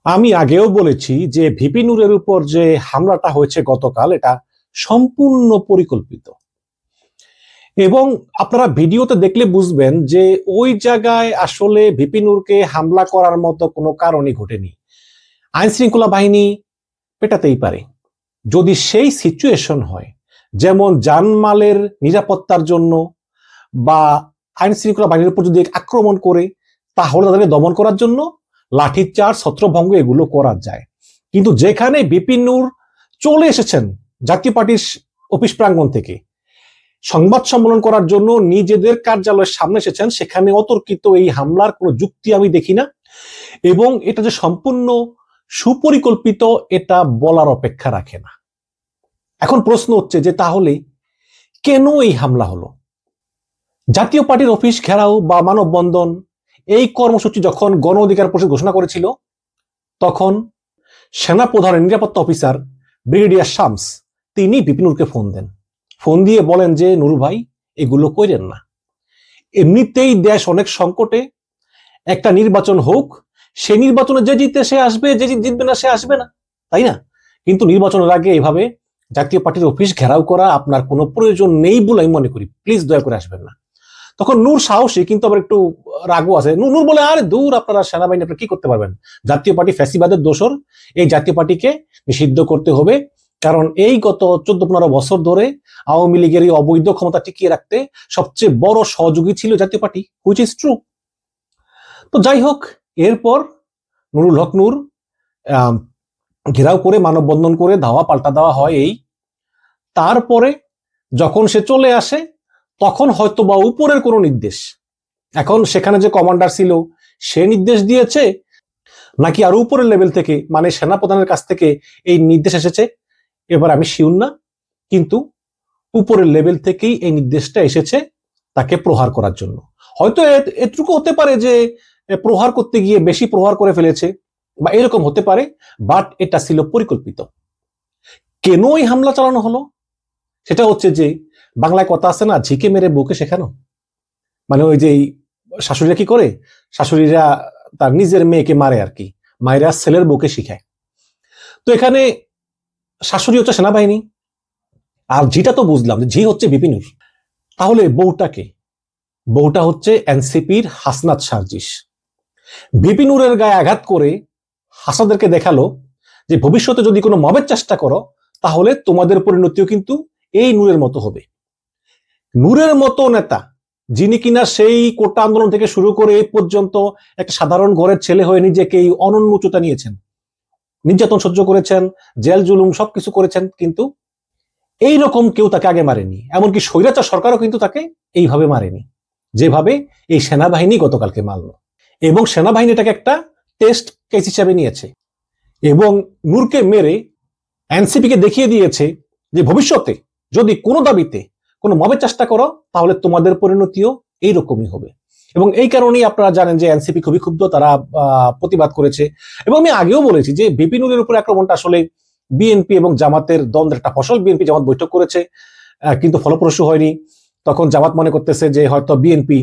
আমি আগেও বলেছি যে ভিপি নূরের উপর যে হামলাটা হয়েছে গতকাল এটা সম্পূর্ণ পরিকল্পিত। এবং আপনারা ভিডিওতে দেখলে বুঝবেন যে ওই জায়গায় আসলে ভিপি নূরকে হামলা করার মতো কোনো কারণই ঘটেনি। আইন শৃঙ্খলা বাহিনী পেটাতেই পারে যদি সেই সিচুয়েশন হয়, যেমন জানমালের নিরাপত্তার জন্য বা আইন শৃঙ্খলা বাহিনীর উপর যদি আক্রমণ করে, তাহলে তাদেরকে দমন করার জন্য লাঠিচার্জ, ছত্রভঙ্গ এগুলো করা যায়। কিন্তু যেখানে ভিপি নূর চলে এসেছেন জাতীয় পার্টির অফিস প্রাঙ্গণ থেকে সংবাদ সম্মেলন করার জন্য নিজেদের কার্যালয়ের সামনে এসেছেন, সেখানে অতর্কিত এই হামলার কোনো যুক্তি আমি দেখি না। এবং এটা যে সম্পূর্ণ সুপরিকল্পিত এটা বলার অপেক্ষা রাখে না। এখন প্রশ্ন হচ্ছে যে তাহলে কেন এই হামলা হলো? জাতীয় পার্টির অফিস ঘেরাও বা মানববন্ধন এই কর্মসূচি যখন গণ অধিকার পরিষদ ঘোষণা করেছিল, তখন সেনাপ্রধানের নিরাপত্তা অফিসার ব্রিগেডিয়ার শামস তিনি ভিপি নূরকে ফোন দেন। ফোন দিয়ে বলেন যে নূর ভাই, এগুলো কইরেন না, এমনিতেই দেশ অনেক সংকটে, একটা নির্বাচন হোক, সে নির্বাচনে যে জিতে সে আসবে, যে জিতবে না সে আসবে না, তাই না? কিন্তু নির্বাচনের আগে এভাবে জাতীয় পার্টির অফিস ঘেরাও করা আপনার কোনো প্রয়োজন নেই বলে আমি মনে করি, প্লিজ দয়া করে আসবেন না। তখন নূর সাহসী, কিন্তু আবার একটু রাগও আছে। নূর বলে, আরে দূর, আপনারা সেনাবাহিনী আপনারা কি করতে পারবেন? জাতীয় পার্টি ফ্যাসিবাদের দোসর, এই জাতীয় পার্টিকে নিষিদ্ধ করতে হবে, কারণ এই গত 14-15 বছর ধরে আওয়ামী লীগের এই অবৈধ ক্ষমতা টিকিয়ে রাখতে সবচেয়ে বড় সহযোগী ছিল জাতীয় পার্টি, হুইচ ইজ ট্রু। তো যাই হোক, এরপর নুরুল হক নূর ঘেরাও করে মানববন্ধন করে ধাওয়া পাল্টা দেওয়া হয়। এই তারপরে যখন সে চলে আসে, তখন হয়তো বা উপরের কোনো নির্দেশ, এখন সেখানে যে কমান্ডার ছিল সে নির্দেশ দিয়েছে, নাকি আর উপরের লেভেল থেকে মানে সেনাপ্রধানের কাছ থেকে এই নির্দেশ এসেছে, এবার আমি শিওর না। কিন্তু উপরের লেভেল থেকেই এই নির্দেশটা এসেছে তাকে প্রহার করার জন্য। হয়তো এটুকু হতে পারে যে প্রহার করতে গিয়ে বেশি প্রহার করে ফেলেছে, বা এরকম হতে পারে, বাট এটা ছিল পরিকল্পিত। কেন এই হামলা চালানো হলো? সেটা হচ্ছে যে বাংলায় কথা আছে না, ঝিকে মেরে বউকে শেখানো। মানে ওই যে শাশুড়িরা কি করে, শাশুড়িরা তার নিজের মেয়েকে মারে আর কি, মায়েরা ছেলের বউকে শিখায়। তো এখানে শাশুড়ি হচ্ছে সেনাবাহিনী, আর ঝিটা তো বুঝলাম যে ঝি হচ্ছে ভিপি নূর। তাহলে বউটাকে, বউটা হচ্ছে এনসিপির হাসনাত সার্জিস। ভিপি নূরের গায়ে আঘাত করে হাসাদেরকে দেখালো যে ভবিষ্যতে যদি কোনো মবের চেষ্টা করো, তাহলে তোমাদের পরিণতিও কিন্তু এই নূরের মতো হবে। নূরের মতো নেতা, যিনি কিনা সেই কোটা আন্দোলন থেকে শুরু করে এই পর্যন্ত একটা সাধারণ ঘরের ছেলে হয়ে নিজেকে এই অনন্য উচ্চতা নিয়েছেন, নির্যাতন সহ্য করেছেন, জেল জুলুম সবকিছু করেছেন, কিন্তু এইরকম কেউ তাকে আগে মারেনি। এমনকি স্বৈরাচার সরকারও কিন্তু তাকে এইভাবে মারেনি, যেভাবে এই সেনাবাহিনী গতকালকে মারল। এবং সেনাবাহিনী এটাকে একটা টেস্ট কেস হিসাবে নিয়েছে, এবং নূরকে মেরে এনসিপিকে দেখিয়ে দিয়েছে যে ভবিষ্যতে যদি কোনো দাবিতে কোনো মবের চেষ্টা করো, তাহলে তোমাদের পরিণতিও এইরকমই হবে। এবং এই কারণেই আপনারা জানেন যে এনসিপি খুবই ক্ষুব্ধ, তারা প্রতিবাদ করেছে। এবং আমি আগেও বলেছি যে ভিপি নূরের উপর আক্রমণটা আসলে বিএনপি এবং জামাতের দ্বন্দ্বের একটা ফসল। বিএনপি জামাত বৈঠক করেছে, কিন্তু ফলপ্রসূ হয়নি। তখন জামাত মনে করতেছে যে হয়তো বিএনপি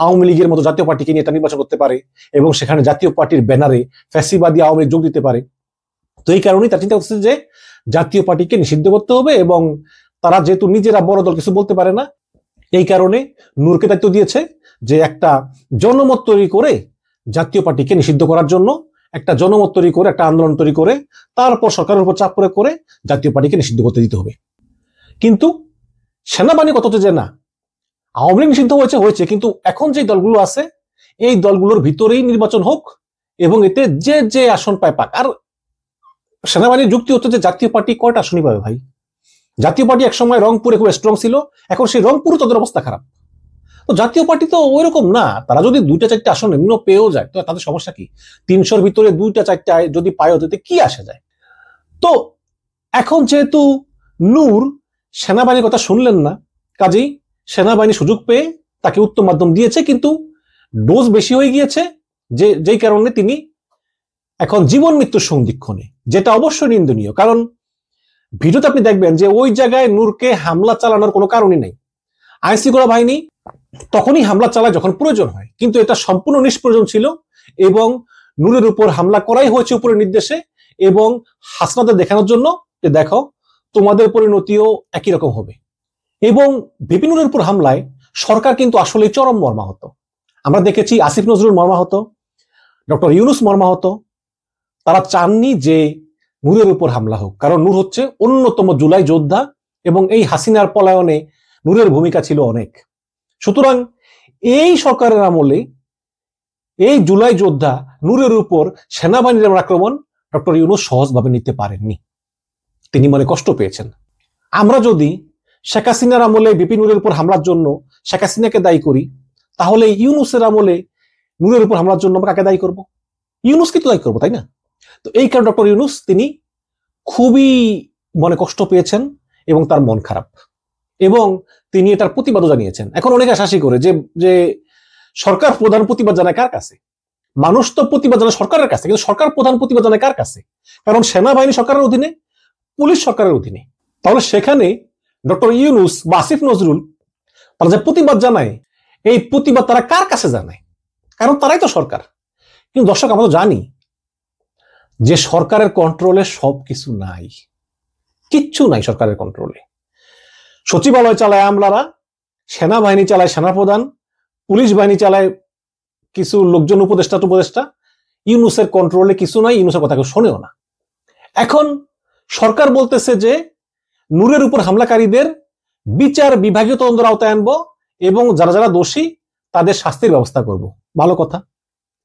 আওয়ামী লীগের মতো জাতীয় পার্টিকে নিয়ে এটা নির্বাচন করতে পারে, এবং সেখানে জাতীয় পার্টির ব্যানারে ফ্যাসিবাদী আওয়ামী লীগ যোগ দিতে পারে। তো এই কারণেই তার চিন্তা করছে যে জাতীয় পার্টিকে নিষিদ্ধ করতে হবে, এবং তারা যেহেতু নিজেরা বড় দল কিছু বলতে পারে না, এই কারণে নূরকে দায়িত্ব দিয়েছে যে একটা জনমত তৈরি করে জাতীয় পার্টিকে নিষিদ্ধ করার জন্য, একটা জনমত তৈরি করে, একটা আন্দোলন তৈরি করে, তারপর সরকারের উপর চাপ প্রয়োগ করে জাতীয় পার্টিকে নিষিদ্ধ করতে দিতে হবে। কিন্তু সেনাবাহিনী কত যে না, আওয়ামী লীগ নিষিদ্ধ হয়েছে হয়েছে, কিন্তু এখন যে দলগুলো আছে এই দলগুলোর ভিতরেই নির্বাচন হোক, এবং এতে যে যে আসন পায় পাক। আর সেনাবাহিনীর যুক্তি হচ্ছে যে জাতীয় পার্টি কয়টা আসনই পাবে ভাই? জাতীয় পার্টি একসময় রংপুরে খুব স্ট্রং ছিল, এখন সেই রংপুরে তাদের অবস্থা খারাপ। তো জাতীয় পার্টি তো ওই রকম না, তারা যদি 2-4টা আসন এমন পেয়েও যায় তো তাদের সমস্যা কি? 300-র ভিতরে 2-4টা যদি পায়ও তাতে কি আসে যায়? তো এখন যেহেতু নূর সেনাবাহিনীর কথা শুনলেন না, কাজেই সেনাবাহিনী সুযোগ পেয়ে তাকে উত্তম মাধ্যম দিয়েছে, কিন্তু ডোজ বেশি হয়ে গিয়েছে, যেই কারণে তিনি এখন জীবন মৃত্যুর সন্ধিক্ষণে, যেটা অবশ্যই নিন্দনীয়। কারণ ভিডিওতে আপনি দেখবেন যে ওই জায়গায় নূরকে হামলা চালানোর কোনো কারণই নেই। আইন শৃঙ্খলা বাহিনী তখনই হামলা চালায় যখন প্রয়োজন হয়, কিন্তু এটা সম্পূর্ণ নিষ্প্রয়োজন ছিল, এবং নূরের উপর হামলা করাই হয়েছে উপরের নির্দেশে এবং হাসনাদের দেখানোর জন্য যে দেখো তোমাদের পরিণতিও একই রকম হবে। এবং ভিপি নূরের উপর হামলায় সরকার কিন্তু আসলে চরম মর্মাহত। আমরা দেখেছি আসিফ নজরুল মর্মাহত, ডক্টর ইউনূস মর্মাহত। তারা চাননি যে নূরের উপর হামলা হোক, কারণ নূর হচ্ছে অন্যতম জুলাই যোদ্ধা এবং এই হাসিনার পলায়নে নূরের ভূমিকা ছিল অনেক। সুতরাং এই সরকারের আমলে এই জুলাই যোদ্ধা নূরের উপর সেনাবাহিনীর আক্রমণ ডক্টর ইউনূস সহজভাবে নিতে পারেননি, তিনি মনে কষ্ট পেয়েছেন। আমরা যদি শেখ হাসিনার আমলে ভিপি নূরের উপর হামলার জন্য শেখ হাসিনাকে দায়ী করি, তাহলে ইউনূসের আমলে নূরের উপর হামলার জন্য আমরা কাকে দায়ী করব? ইউনূসকে তো দায়ী করবো, তাই না? তো এই কারণে ডক্টর ইউনূস তিনি খুবই মনে কষ্ট পেয়েছেন এবং তার মন খারাপ এবং তিনি এটার প্রতিবাদও জানিয়েছেন। এখন অনেকে হাসাহাসি করে যে যে সরকার প্রধান প্রতিবাদ জানায় কার কাছে? মানুষ তো প্রতিবাদ জানায় সরকারের কাছে, কিন্তু সরকার প্রধান প্রতিবাদ জানায় কার কাছে? কারণ সেনাবাহিনী সরকারের অধীনে, পুলিশ সরকারের অধীনে। তাহলে সেখানে ডক্টর ইউনূস বা আসিফ নজরুল তারা যে প্রতিবাদ জানায়, এই প্রতিবাদ তারা কার কাছে জানায়? কারণ তারাই তো সরকার। কিন্তু দর্শক, আমরা তো জানি যে সরকারের কন্ট্রোলে সবকিছু নাই, কিচ্ছু নাই সরকারের কন্ট্রোলে। সচিবালয় চালায় আমলারা, সেনাবাহিনী চালায় সেনাপ্রধান, পুলিশ বাহিনী চালায় কিছু লোকজন, উপদেষ্টা। ইউনূসের কন্ট্রোলে কিছু নাই, ইউনূসের কথা কেউ শোনেও না। এখন সরকার বলতেছে যে নূরের উপর হামলাকারীদের বিচার বিভাগীয় তদন্তের আওতায় আনবো এবং যারা যারা দোষী তাদের শাস্তির ব্যবস্থা করব। ভালো কথা।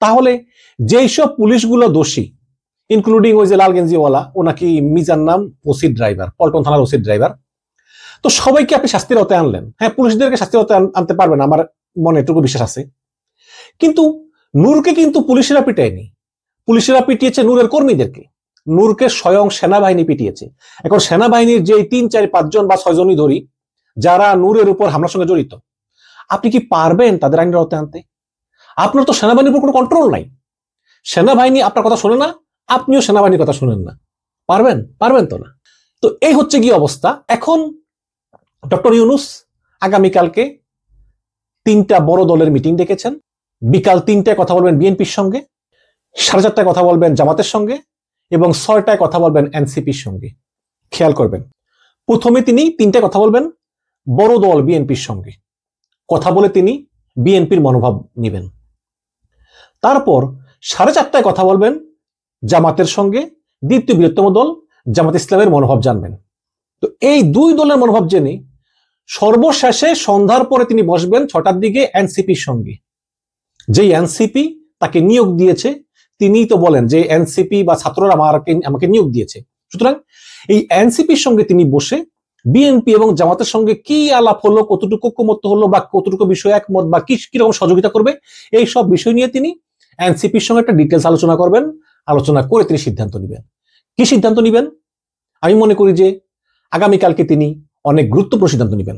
তাহলে যেই সব পুলিশগুলো দোষী, ইনক্লুডিং ওই যে লাল গেঞ্জিওয়ালা, ও নাকি মিজান নাম, ওসি ড্রাইভার, পল্টন থানার ওসি ড্রাইভার, তো সবাইকে আপনি শাস্তির আওতায় আনলেন। হ্যাঁ, পুলিশদেরকে শাস্তির আওতায় আনতে পারবেন, আমার মনে এটুকু বিশ্বাস আছে। কিন্তু নূরকে কিন্তু পুলিশেরা পিটায়নি, পুলিশেরা পিটিয়েছে নূরের কর্মীদেরকে। নূরকে স্বয়ং সেনাবাহিনী পিটিয়েছে। এখন সেনাবাহিনীর যে 3, 4, 5 জন বা 6 জনই ধরি যারা নূরের উপর হামলার সঙ্গে জড়িত, আপনি কি পারবেন তাদের আইনের আওতায় আনতে? আপনার তো সেনাবাহিনীর উপর কোনো কন্ট্রোল নাই। সেনাবাহিনী আপনার কথা শোনে না, আপনিও সেনাবাহিনীর কথা শুনেন না। পারবেন? পারবেন তো না। তো এই হচ্ছে কি অবস্থা। এখন ডক্টর ইউনূস আগামীকালকে 3টা বড় দলের মিটিং ডেকেছেন। বিকাল 3টায় কথা বলবেন বিএনপির সঙ্গে, 4:30টায় কথা বলবেন জামাতের সঙ্গে এবং 6টায় কথা বলবেন এনসিপির সঙ্গে। খেয়াল করবেন, প্রথমে তিনি 3টায় কথা বলবেন বড় দল বিএনপির সঙ্গে, কথা বলে তিনি বিএনপির মনোভাব নেবেন। তারপর 4:30টায় কথা বলবেন জামাতের সঙ্গে, দ্বিতীয় বৃহত্তম দল জামাত ইসলামের মনোভাব জানবেন। তো এই 2 দলের মনোভাব জেনে সর্বশেষে সন্ধ্যার পরে তিনি বসবেন 6টার দিকে এনসিপির সঙ্গে। যেই এনসিপি তাকে নিয়োগ দিয়েছে, তিনিই তো বলেন যে এনসিপি বা ছাত্ররা আমাকে নিয়োগ দিয়েছে। সুতরাং এই এনসিপির সঙ্গে তিনি বসে বিএনপি এবং জামাতের সঙ্গে কি আলাপ হলো, কতটুকু ঐকমত্য হলো বা কতটুকু বিষয় একমত বা কিরকম সহযোগিতা করবে, এই সব বিষয় নিয়ে তিনি এনসিপির সঙ্গে একটা ডিটেলস আলোচনা করবেন। আলোচনা করে তিনি সিদ্ধান্ত নেবেন। কি সিদ্ধান্ত নেবেন? আমি মনে করি যে আগামীকালকে তিনি অনেক গুরুত্বপূর্ণ সিদ্ধান্ত নেবেন।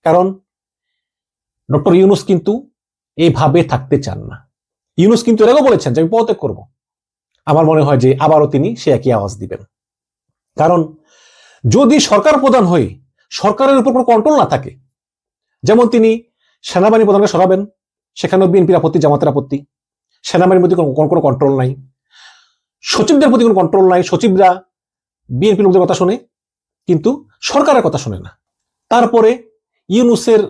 কারণ ডক্টর ইউনূস কিন্তু এইভাবে থাকতে চান না। ইউনূস কিন্তু এর আগেও বলেছেন যে আমি পদত্যাগ করব। আমার মনে হয় যে আবারও তিনি সে একই আওয়াজ দিবেন। কারণ যদি সরকার প্রধান হয়ে সরকারের উপর কোনো কন্ট্রোল না থাকে, যেমন তিনি সেনাবাহিনী প্রধানকে সরাবেন, সেখানেও বিএনপির আপত্তি, জামাতের আপত্তি, সেনাবাহিনীর প্রতি কোনো কন্ট্রোল নাই, সচিবদের প্রতি কোনো কন্ট্রোল নাই, সচিবরা বিএনপি লোকদের কথা শোনে কিন্তু সরকারের কথা শোনে না। তারপরে ইউনূসের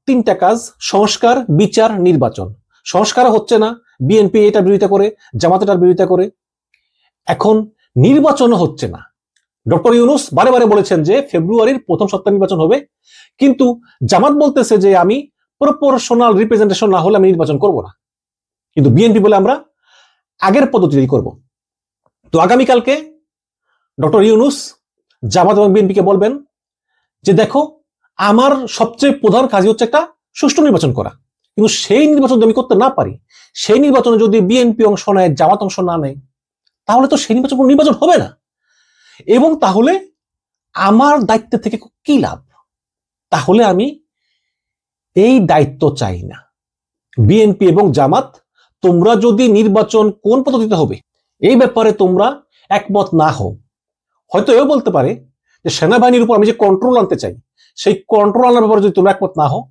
3টা কাজ: সংস্কার, বিচার, নির্বাচন। সংস্কার হচ্ছে না, বিএনপি এটার বিরোধিতা করে, জামাত এটার বিরোধিতা করে। এখন নির্বাচনও হচ্ছে না। ডক্টর ইউনূস বারে বারে বলেছেন যে ফেব্রুয়ারির প্রথম সপ্তাহে নির্বাচন হবে, কিন্তু জামাত বলতেছে যে আমি প্রপোর্শনাল রিপ্রেজেন্টেশন না হলে আমি নির্বাচন করব না। কিন্তু বিএনপি বলে আমরা আগের পদ্ধতিতেই করব। তো আগামীকালকে ডক্টর ইউনূস জামাত এবং বিএনপিকে বলবেন যে দেখো, আমার সবচেয়ে প্রধান কাজই হচ্ছে একটা সুষ্ঠু নির্বাচন করা, কিন্তু সেই নির্বাচন যদি আমি করতে না পারি, সেই নির্বাচনে যদি বিএনপি অংশ নেয়, জামাত অংশ না নেয়, তাহলে তো সেই নির্বাচন কোনো নির্বাচন হবে না। এবং তাহলে আমার দায়িত্ব থেকে কি লাভ? তাহলে আমি এই দায়িত্ব চাই না। বিএনপি এবং জামাত, তোমরা যদি নির্বাচন কোন পদ্ধতিতে হবে এই ব্যাপারে তোমরা একমত না হও, হয়তো এও বলতে পারে যে সেনাবাহিনীর উপর আমি যে কন্ট্রোল আনতে চাই, সেই কন্ট্রোল আনার ব্যাপারে যদি তোমরা একমত না হও,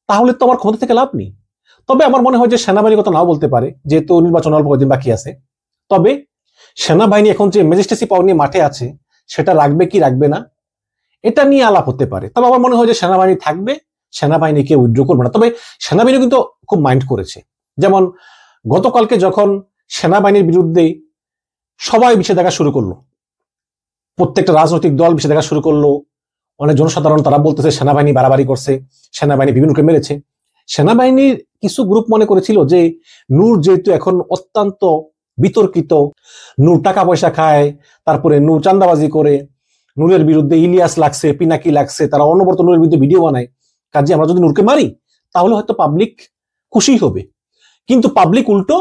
তাহলে তো আমার ক্ষমতা থেকে লাভ নেই। তবে আমার মনে হয় যে সেনাবাহিনীর কথা নাও বলতে পারে, যেহেতু নির্বাচন অল্প কয়েকদিন বাকি আছে। তবে সেনাবাহিনী এখন যে ম্যাজিস্ট্রেসি পাওয়ার নিয়ে মাঠে আছে, সেটা রাখবে কি রাখবে না, এটা নিয়ে আলাপ হতে পারে। তবে আমার মনে হয় যে সেনাবাহিনী থাকবে, সেনাবাহিনীকে উইথড্র করবে না। তবে সেনাবাহিনী কিন্তু খুব মাইন্ড করেছে। যেমন গতকালকে যখন সেনাবাহিনীর বিরুদ্ধে সবাই বিষেধাজ্ঞা শুরু করলো, প্রত্যেকটা রাজনৈতিক দল বিষেধাজ্ঞা শুরু করলো, অনেক জনসাধারণ তারা বলতেছে সেনাবাহিনী বাড়াবাড়ি করছে, সেনাবাহিনী বিভিন্নকে মেরেছে। সেনাবাহিনীর কিছু গ্রুপ মনে করেছিল যে নূর যেহেতু এখন অত্যন্ত বিতর্কিত, নূর টাকা পয়সা খায়, তারপরে নূর চান্দাবাজি করে, নূরের বিরুদ্ধে ইলিয়াস লাগছে, পিনাকি লাগছে, তারা অনবরত নূরের বিরুদ্ধে ভিডিও বানায়, কাজে আমরা যদি নূরকে মারি তাহলে হয়তো পাবলিক খুশি হবে। কিন্তু পাবলিক উল্টো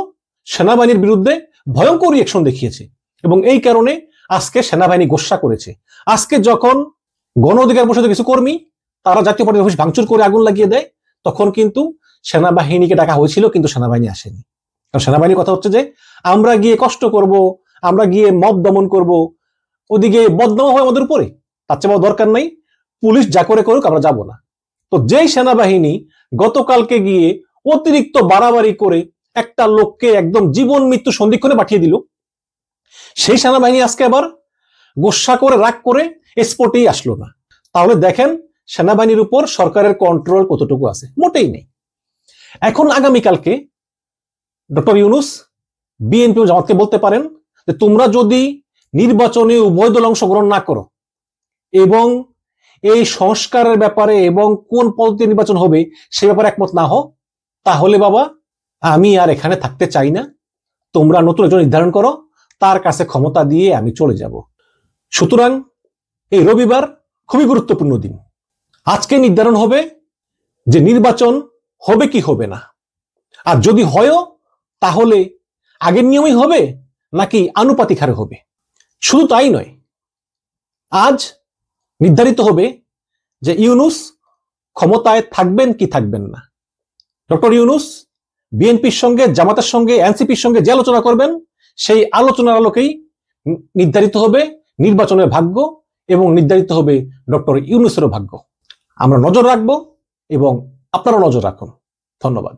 সেনাবাহিনীর বিরুদ্ধে ভয়ঙ্কর রিঅ্যাকশন দেখিয়েছে, এবং এই কারণে আজকে সেনাবাহিনী গোসা করেছে। আজকে যখন গণ অধিকার পরিষদের কিছু কর্মী তারা জাতীয় পার্টির অফিস ভাঙচুর করে আগুন লাগিয়ে দেয়, তখন কিন্তু সেনাবাহিনীকে ডাকা হয়েছিল, কিন্তু সেনাবাহিনী আসেনি। কারণ সেনাবাহিনীর কথা হচ্ছে যে আমরা গিয়ে কষ্ট করব, আমরা গিয়ে মব দমন করব, ওদিকে বদনাম হয় আমাদের উপরে, তার চেয়ে দরকার নাই, পুলিশ যা করে করুক আমরা যাব না। তো যেই সেনাবাহিনী গতকালকে গিয়ে অতিরিক্ত বাড়াবাড়ি করে একটা লোককে একদম জীবন মৃত্যু সন্ধিক্ষণে পাঠিয়ে দিল, সেই সেনাবাহিনী আজকে আবার গোসা করে রাগ করে স্পটেই আসলো না। তাহলে দেখেন সেনাবাহিনীর উপর সরকারের কন্ট্রোল কতটুকু আছে, মোটেই নেই। এখন আগামীকালকে ডক্টর ইউনূস বিএনপি ও জামাতকে বলতে পারেন যে তোমরা যদি নির্বাচনে উভয় দল অংশগ্রহণ না করো এবং এই সংস্কারের ব্যাপারে এবং কোন পদ্ধতিতে নির্বাচন হবে সে ব্যাপারে একমত না হও, তাহলে বাবা আমি আর এখানে থাকতে চাই না, তোমরা নতুন একজন নির্ধারণ করো, তার কাছে ক্ষমতা দিয়ে আমি চলে যাব। সুতরাং এই রবিবার খুবই গুরুত্বপূর্ণ দিন। আজকে নির্ধারণ হবে যে নির্বাচন হবে কি হবে না, আর যদি হয়ও তাহলে আগের নিয়মই হবে নাকি আনুপাতিক হারে হবে। শুধু তাই নয়, আজ নির্ধারিত হবে যে ইউনূস ক্ষমতায় থাকবেন কি থাকবেন না। ডক্টর ইউনূস বিএনপির সঙ্গে, জামাতের সঙ্গে, এনসিপির সঙ্গে যে আলোচনা করবেন সেই আলোচনার আলোকেই নির্ধারিত হবে নির্বাচনের ভাগ্য এবং নির্ধারিত হবে ডক্টর ইউনূসেরও ভাগ্য। আমরা নজর রাখবো এবং আপনারা নজর রাখুন। ধন্যবাদ।